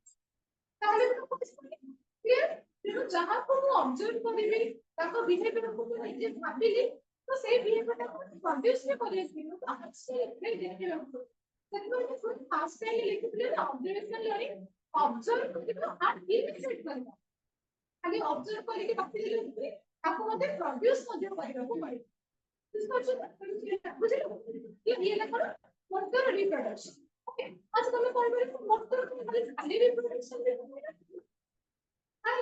[SPEAKER 1] ताले को कुछ क्लियर फिर जहां को वो ऑब्जर्व करेंगे ताको बिहेवियर को नहीं भाबीली तो से बिहेवियर को प्रोड्यूस में करेंगे तो अच्छे नहीं देखने लगो सेकंड फुल फास्ट टाइम लिखिबले ऑब्जर्वेशन लर्निंग ऑब्जर्व करके हार्ट इमिटेट करबा खाली ऑब्जर्व करके बाकी दिले आपको मते प्रोड्यूस मजे करबा पड़े बुझिलो ये ना करो मोटर रिप्रोडक्शन ओके आज तुम कहबे मोटर खाली रिप्रोडक्शन रे हाय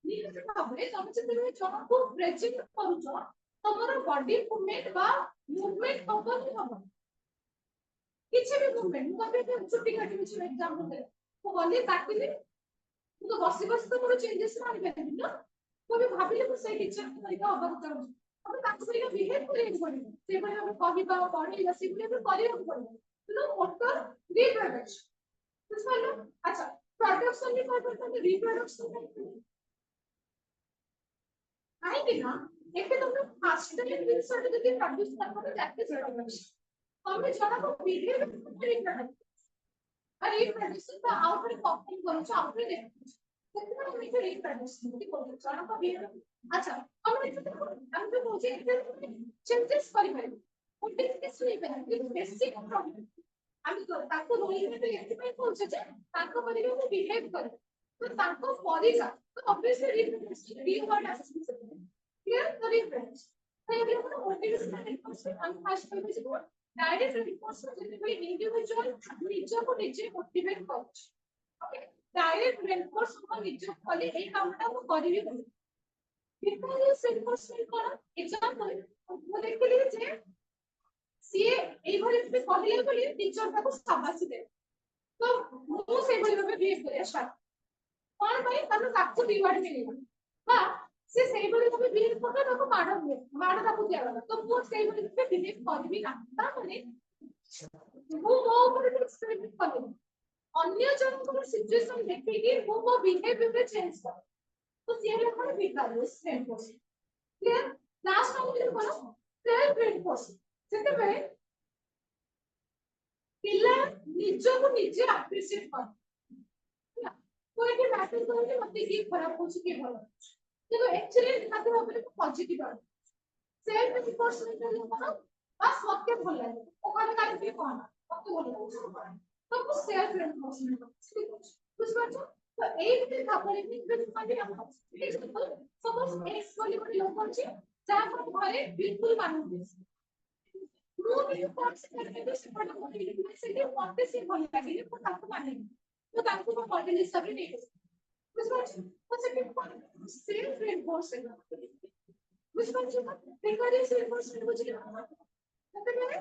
[SPEAKER 1] निजे भाबे तुम जेते जण को प्रेजेंट करूछो तमरो बॉडी मूवमेंट बा मूवमेंट हबो कि हबो किसी भी मूवमेंट मुझे भी छुट्टी काटी मुझे एग्जाम दे तो गली काटिले तो बसी बसी तो मोर चेंजेस मानि पारिबि ना तो भी भाबिले मु से टीचर तरीका अबार करू अब ताको तरीका बिहेव करियो पड़िबो से बले हम कहिबा पढिला सिखले भी करियो पड़िबो तो मोटर रिप्रोडक्शन बुझलो अच्छा प्रोडक्शन में कोइ परसेंट रिप्रोडक्शन आई कि ना एके तुम फास्ट टाइम रिसर्च जदी प्रोड्यूस करबो दैट इज रिप्रोडक्शन हमें जरा को बिहेव रिप्रोडक्शन अरे रिप्रोडक्शन का आउटपुट कॉपी करो छ आउटपुट देखो कितना हमें रिप्रोडक्शन की बोल जरा को बिहेव अच्छा हम जो बोलते हैं चेंजेस करि पारे उठे किस नहीं पारे बेसिक प्रॉब्लम हम तो ताको रोल में तो ऐसे में बोल छे ताको करे वो बिहेव करे तो ताको परीक्षा तो obviously reproduction D word assessment clear तो रिप्रोडक्शन तो ये हम मोटिवेशन रिप्रोडक्शन हम फास्ट कर से डायरेक्ट रिपोर्ट्स में कोई इंडिविजुअल निजे को निजे मोटिवेट करछ ओके डायरेक्ट रिपोर्ट्स को निजे कले ए कामटा को करिवे बिकॉज़ रिपोर्ट्स कोन एग्जांपल वो देखली जे सीए ए भले पे कहले बोली टीचर ताको शाबाशी दे तो मु से भले भाबे बिहेव करे स्टार्ट कोन भाई तने ताको रिवार्ड मिलेगा बा से सेही भले भाबे बिहेव करता ताको माड हुए माड ताको दिया तो मु सेही भले भाबे बिहेव करबी ना ता माने ମୁଁ ମୋ ଉପରେ ଏକ୍ସପେରିମେଣ୍ଟ କଲି ଅନ୍ୟ ଜଣଙ୍କର ସିଚୁଏସନ ଦେଖିକି ମୁଁ ମୋ ବିହେଭିୟର ଚେଞ୍ଜ କରେ तो सीरियल पर विकास रेनफोर्स क्लियर लास्ट टाइम कौन सेल्फ रेनफोर्स सेते पिला निजको निजे अप्रिशिएट कर कोई के मैसेज करे मते की खराब होची के भलो देखो एक्चुअली खातिर ऊपर पॉजिटिव है सेल्फ रेनफोर्स में कौन बस वाक्य भल लागे ओ खाली काहे के कौन वाक्य भल लागे तो वो सेल्फ रेनफोर्स में कुछ बात तो एक दिन खापर इंग्लिश में हम सपोज एक्स बोली बोली लोग अछि जहां पर घरे बिल्कुल मानू ମୁଁ ବି କୌଣସି କ୍ଷେତ୍ରରେ ସେପଟ କରିବି ସେଠି ମତେ ସେ ଭଲ ଲାଗିଲେ ମୁଁ ତାଙ୍କୁ ମାନିବି ମୁଁ ତାଙ୍କୁ ମୋ ମଡେଲ ହିସାବରେ ନେଇଯିବି ବୁଝିପାରୁଛୁ ତ ସେଠି ସେଲ୍ଫ ରେନଫୋର୍ସମେଣ୍ଟ ବୁଝିପାରୁଛୁ ନା ବେକାରୀ ସେଲ୍ଫ ରେନଫୋର୍ସମେଣ୍ଟ ବୁଝିଲେ ସେତେବେଳେ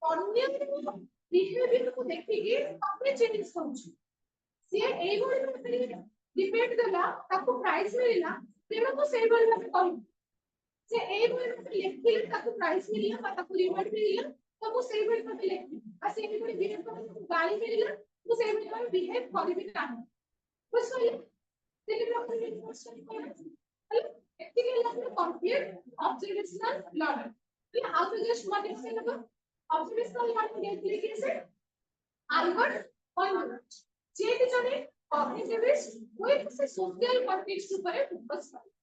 [SPEAKER 1] ଅନ୍ୟ ବିହେଭିୟରକୁ ଦେଖିକି ତମେ ଚେଞ୍ଜ କରୁଛୁ ସିଏ ଏଇଭଳି ଭାବରେ ଡିପେଣ୍ଡ ଦେଲା ତାକୁ ପ୍ରାଇଜ ମିଳିଲା ତେଣୁ ମୁଁ ସେଇଭଳି ଭାବେ କହିବି से एक बार में लेखिए ताकि प्राइस मिलिया বা তাকু রিওয়ার্ড মিলিয়া তো ମୁଁ ସେଇ ভଳି ভাবে লেখি আর সেই ভଳି বিহেভ করে গালি মিলিলা ମୁଁ ସେଇ ভଳି ভাবে বিহেভ କରିବି ନାହିଁ ବୁଝିପାରିଲେ ସେଇ ପ୍ରକାର ରିଇନଫୋର୍ସମେଣ୍ଟ କଣ ହେଲା ଏତିକି ହେଲା ଆମର କମ୍ପ୍ଲିଟ ଅବଜର୍ଭେଶନାଲ ଲର୍ନିଂ ହେଲା ଆଉ ତ ଜଷ୍ଟ वन एक्सप्लेन ହେବ ଅବଜର୍ଭେଶନାଲ ଲର୍ନିଂ ଏଥିରେ କି ସେ ଆଲବର୍ଟ କନରଡ୍ ଯେ କି ଜଣେ କଗ୍ନିଟିଭିଷ୍ଟ ୱିଥ୍ ସେ ସୋସିଆଲ କଣ୍ଟେକ୍ସଟ ଉପରେ ଫୋକସ୍ କରେ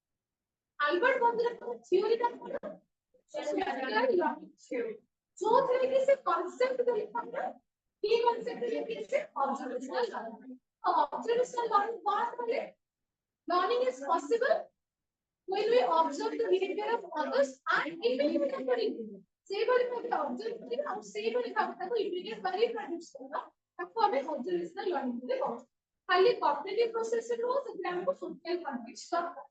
[SPEAKER 1] अल्बर्ट बंदर का थ्योरी का सोशल लर्निंग थ्योरी जो थे कि से कांसेप्ट को लिखा है की कांसेप्ट है कि से ऑब्जर्वेशनल लर्निंग तो ऑब्जर्वेशनल लर्निंग बात करें learning is possible when we observe the behavior of others and imitate accordingly से बारे में ऑब्जर्व करें और से बारे में आपको इमीडिएट बारे प्रोड्यूस करना आपको हमें ऑब्जर्वेशनल लर्निंग में देखो खाली कॉग्निटिव प्रोसेस से हो सकता है हमको सोशल कॉन्टेक्स्ट का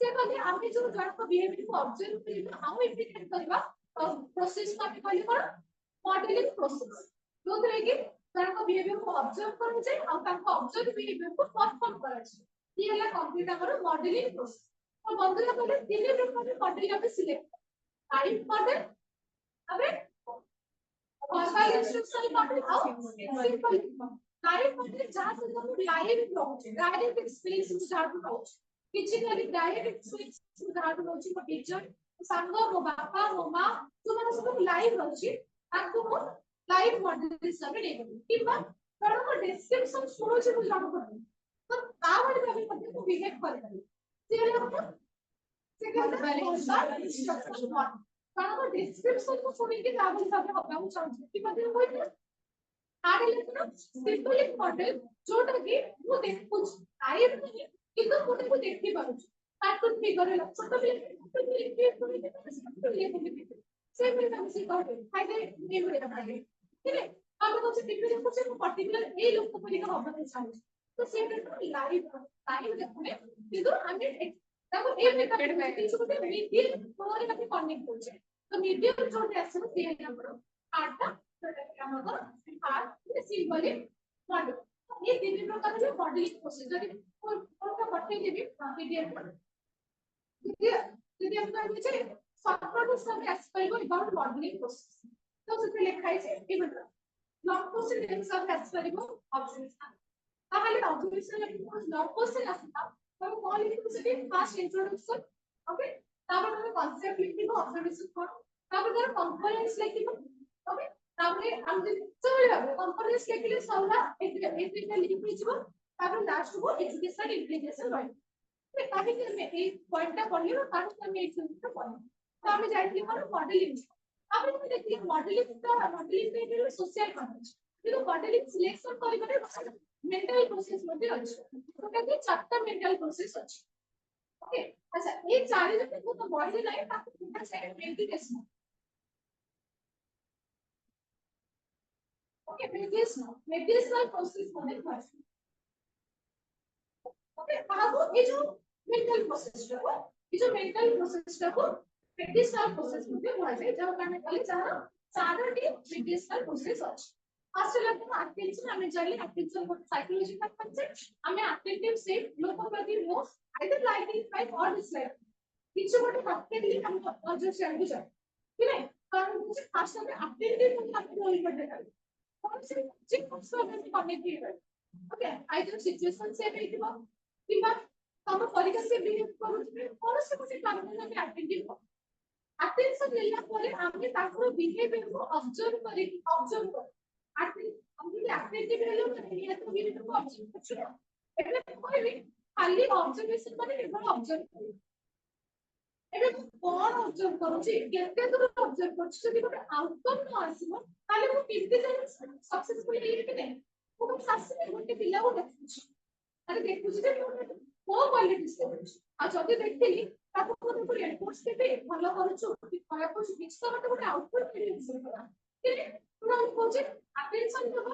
[SPEAKER 1] से कहले आमे जो जण को बिहेवियर को ऑब्जर्व करिबा हम इंडिकेट करबा प्रोसेस को हम कहले कोन मॉडलिंग प्रोसेस जो थे कि जण को बिहेवियर को ऑब्जर्व करू जे और ताको ऑब्जर्व बिहेवियर को परफॉर्म करा जे ये हला कंप्लीट हमर मॉडलिंग प्रोसेस तो बंधुरा कहले तीन प्रकार के मॉडल हम सिलेक्ट टाइप मॉडल अबे वर्बल इंस्ट्रक्शनल मॉडल और सिंपल टाइप मॉडल जहां से हम live process direct experience start होउछ फिजिकली डायरेक्ट स्विच उदाहरण होची को टीचर सांगो मो बापा मो मां तुमने सब लाइव होची ताको मो लाइव मॉडल हिसाब रे लेबो किबा तोर को डिस्क्रिप्शन सुनो छी बुझा को तो ता वाली भाबे पते को बिहेव कर दे से लोग से कहता इंस्ट्रक्शन मॉडल तोर को डिस्क्रिप्शन को सुनी के ता वाली भाबे होगा वो चाहूँ कि पते कोई आगे लेकिन सिंपल एक मॉडल जोटा कि वो देख कुछ लाइव नहीं কিন্তু কোনে কো দেখতে পারছ কার্টুন ফিগার হলো ছোট পিলে ক্রিয়েট করে দিতে সেই পিলে আমি সে করবে ফাইদে মেমোরি রাখবে ঠিক আছে আমরা তো ডিফারেন্স করছে পার্টিকুলার এই লোক তো পরীক্ষা হবে চাই তো সেটা লাইভ দেখবে কিন্তু আমি দেখো এই মেথড কিছু কোতে মিডিয়াম পরে আমি কনেক্ট করছে তো মিডিয়াম যোটা আছে সেই নাম্বার আটটা আমাদের আর সিম্বলি মডেল ये तीन प्रकार के मॉडलिंग प्रोसेस जब कौन का पढ़ते हैं भी पीडीएफ पर पीडीएफ का नीचे सॉफ्टवेयर उसका एक्सप्लेन को अबाउट मॉडलिंग प्रोसेस तो उसमें लिखा है ये मतलब लॉन्ग प्रोसेस इन सब एक्सप्लेन को ऑब्जर्वेशन ताहले ऑब्जर्वेशन लॉन्ग प्रोसेस আসা তো কল লিখতে সেটি ফার্স্ট ইন্ট্রোডাকশন ওকে তারপর তুমি কনসেপ্ট লিখবো অবজারভেশন করো তারপর তার কম্পোনেন্টস লিখবো ওকে তারপরে আমি চলে যাব কম্পোনেন্টস লিখলে সবলা এপিক্যাল লিখে দিব তারপর লাস্ট হবো এডুকেশনাল ইমপ্লিকেশন হয় ঠিক তাহলে কি আমি এই পয়েন্টটা পড়লি না তারপর আমি এই জিনিসটা পড়ব তো আমি যাইছি কোন মডেলিং আমি তুমি দেখি মডেলিং এর সোশ্যাল কন্টেক্সট কিন্তু মডেলিং সিলেকশন করিবারে মেন্টাল প্রসেস মধ্যে আছে ওটাকে চারটা মেন্টাল প্রসেস আছে ওকে আচ্ছা এই চারে যদি কোনো বডি নাই তাকে কোনটা second meditation okay medicinal process होने पर ओके अब ये जो मेंटल प्रोसेस है ये जो मेंटल प्रोसेस है वो मेडिसिनल प्रोसेस में हुआ है जब मैंने कल चाहा चारोटी मेडिसिनल प्रोसेस है फर्स्ट लगता है अटेंशन हमें चाहिए अटेंशन को साइकोलॉजिकल कांसेप्ट हमें अटेंटिव से लोगों प्रति मोस्ट आइदर लाइकिंग बाय और डिसलाइक किसी को तो प्रत्येक हम ऑब्जर्व करते हैं ठीक है कारण मुझे खास करके एक्टिविटी में आपको रोल मॉडल है कौन से चिक उसको में कनेक्ट है ओके आइदर सिचुएशन से भी किंवा तम परीक्षा से बिहेव करू कौन से मुझे काम में एक्टिविटी अटेंशन लेला परे आमे ताकर बिहेवियर को ऑब्जर्व कर हम एक्टिविटी भेलो नहीं है तो बिहेवियर को ऑब्जर्व कर એટલે કોઈ ખાલી ઓબ્ઝર્વેશન মানে কেবল অবজার্ভ করি ଏବେ ମୁଁ କଣ ଅବଜର୍ଭ କରୁଛି କେତେ ଦୂର ଅବଜର୍ଭ କରୁଛି ଯଦି ଗୋଟେ ଆଉଟକମ୍ ନ ଆସିବ ତାହେଲେ ମୁଁ କେମିତି ଜାଣି ସକ୍ସେସଫୁଲି ହେଇବି କି ନାହିଁ ମୁଁ ବସ୍ ଆସିବି ଗୋଟେ ପିଲାକୁ ଦେଖୁଛି ଆରେ ଦେଖୁଛି ଯେ କୋଉ କ୍ୱାଲିଟି ସେ କରୁଛି ଆଉ ଯଦି ଦେଖିଲି ତାକୁ ଗୋଟେ ଗୋଟେ ଏଫର୍ଟସ୍ ଦେବି ଭଲ କରୁଛୁ କି ଖରାପ କରୁଛୁ କିଛି ତ ମତେ ଗୋଟେ ଆଉଟପୁଟ୍ ମିଳିବ କି ମୁଁ କହୁଛି ଆଟେନସନ ଦେବ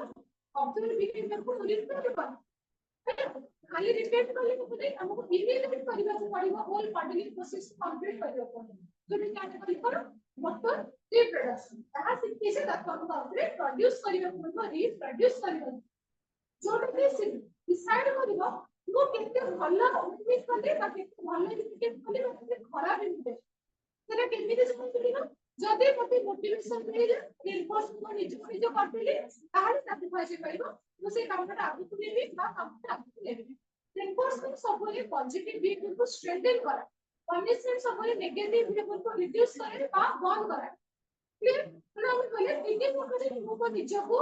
[SPEAKER 1] ଅବଜର୍ଭ ବିହେଭିୟରକୁ ରିପୋର୍ଟ କର खाली रिपीट करले को नहीं हमको इवेलुएट କରିବାକୁ ପଡିବ होल मॉडलिंग प्रोसेस कंप्लीट କରିବାକୁ ପଡିବ যদি कैटेगरी करो मोटर रिप्रोडक्शन ताहा सिद्धि से तत्व को अपने प्रोड्यूस କରିବାକୁ ପଡିବ रिप्रोड्यूस କରିବାକୁ जोटा कि डिसाइड କରିବ ମୁଁ କେତେ ଭଲ ଇମିଟ କଲେ ବା କେତେ ଭଲ ଇମିଟ କଲେ ବା କେତେ ଖରାପ ଇମିଟ ସେଟା କେମିତି ଜାଣିପାରିବ ଯଦି ମତେ ମୋଟିଭେशन ମିଳିଲା ରିପୋର୍ଟ ମୁଁ ନିଜ କରିଦେଲି ତାହେଲେ ତାକୁ ଫାଇଜ କରିବ ମୁଁ ସେ କାମଟା ଆଗକୁ ନେବି ବା କାମଟା ଆଗକୁ ନେବି ରିପୋର୍ଟ ସବୁବେଳେ ପଜିଟିଭ ବିହେଭିୟରକୁ ଷ୍ଟ୍ରେଂଥେନ କରା ପନିଶମେଣ୍ଟ ସବୁବେଳେ ନେଗେଟିଭ ବିହେଭିୟରକୁ ରିड्यूस करे ବା ବନ୍ଦ କରା କ୍ଲିୟର ମାନେ ଆମେ କହିଲେ ତିନି ପ୍ରକାରରେ ମୁଁ ନିଜକୁ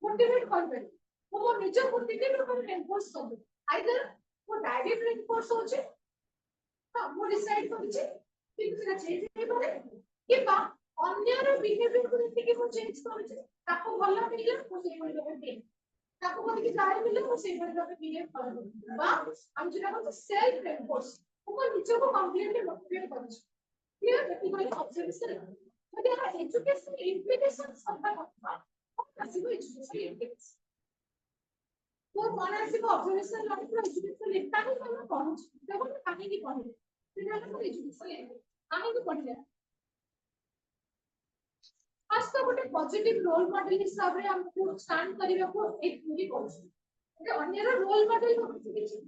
[SPEAKER 1] ମୋଟିଭେଟ କରିପାରିବି ମୁଁ ମୋ ନିଜକୁ ତିନି ପ୍ରକାରରେ ରିପୋର୍ଟ କରିବି ଆଇଦର ମୁଁ ଡାଇରେକ୍ଟ ରିପୋର୍ଟ ହଉଛି ମୁଁ डिसाइड କରିଛି କିନ୍ତୁ ସେଟା ଚେଞ୍ଜ ହେଇପାରେ କିମ୍ବା ଅନ୍ୟର ବିହେଭିୟରକୁ ଦେଖିକି ମୁଁ ଚେଞ୍ଜ କରୁଛି ତାକୁ ଭଲ ମିଳିଲା ମୁଁ ସେଇଭଳି ଭାବେ ବିହେଭ ତାକୁ ବୋଲିକି ଯାହା ମିଳିଲା ମୁଁ ସେଇଭଳି ଭାବେ ବିହେଭ କରିବି ବା ଆମେ ଯୋଉଟା କହୁଛୁ ସେଲ୍ଫ ରେନଫୋର୍ସ ମୁଁ ନିଜକୁ କମ୍ପ୍ଲିଟଲି ମୋଟିଭେଟ କରୁଛି କ୍ଲିୟର ଏତିକି ଅବଜର୍ଭେସନ ଯଦି ଆମେ ଏଜୁକେସନ ଇମ୍ପ୍ଲିକେସନ କଥା କହିବା ଆସିବ ଏଜୁକେସନ ଇମ୍ପ୍ଲିକେସନ तो कौन ऐसे को ऑब्जर्वेशन लाइफ में एजुकेशन लिखता है तो मैं पहुंच देखो मैं कहानी की पढ़ी फिर मैंने को एजुकेशन ले कहानी की पढ़ी है आज तो ଗୋଟେ पॉजिटिव रोल मॉडल हिसाब रे हमको स्टैंड କରିବାକୁ एक पूरी कोशिश अन्य रोल मॉडल को କିଛି